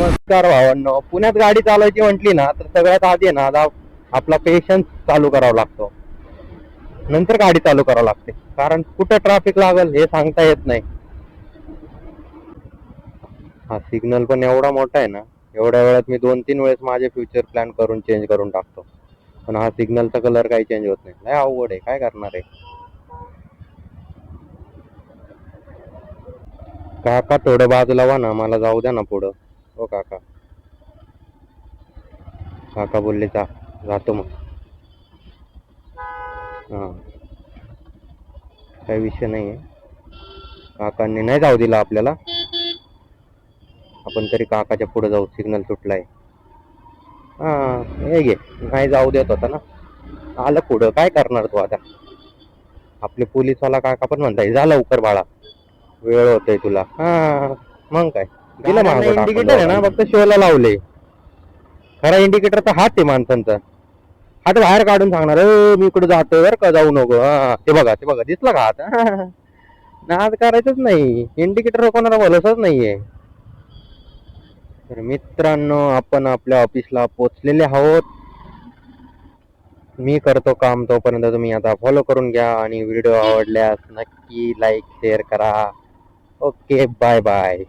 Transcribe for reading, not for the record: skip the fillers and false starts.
नमस्कार भावांनो. पुण्यात गाडी चालवायची म्हटली ना तर सगळ्यात आधी ना आपला पेशन्स चालू करावा लागतो, नंतर गाडी चालू करावं लागते. कारण कुठं ट्रॅफिक लागल हे सांगता येत नाही. हा सिग्नल पण एवढा मोठा आहे ना, एवढ्या वेळात मी 2-3 वेळेस माझे फ्युचर प्लॅन करून चेंज करून टाकतो. पण हा सिग्नलचा कलर काही चेंज होत नाही. लय अवघड आहे, काय करणार आहे. काका थोडं बाजूला व्हा ना, मला जाऊ द्या ना पुढं. हो काका. काका बोलले जातो मग. हा, काही विषय नाही आहे. काकांनी नाही जाऊ दिला आपल्याला, आपण तरी काकाच्या पुढे जाऊ. सिग्नल सुटलाय. हा, हे घे. नाही जाऊ देत होता ना, आलं पुढं. काय करणार तू आता. आपले पोलीसवाला काका पण म्हणताय जा लवकर बाळा, वेळ होतोय तुला. हा, मग काय दिलं मागं इंडिकेटर आहे ना, फक्त शोला लावले. खरा इंडिकेटर तर हात आहे माणसांचा. हात बाहेर काढून सांगणार मी इकडे जातोय बरं का, जाऊ नको. ते बघा ते बघा, दिसला का हात. नाद करायचंच नाही. इंडिकेटर कोणाला भरोसाच नाहीये. तर मित्रांनो, आपण आपल्या ऑफिसला पोहोचलेले आहोत. मी करतो काम, तोपर्यंत तुम्ही आता फॉलो करून घ्या आणि व्हिडिओ आवडल्यास नक्की लाईक शेअर करा. Okay, bye bye.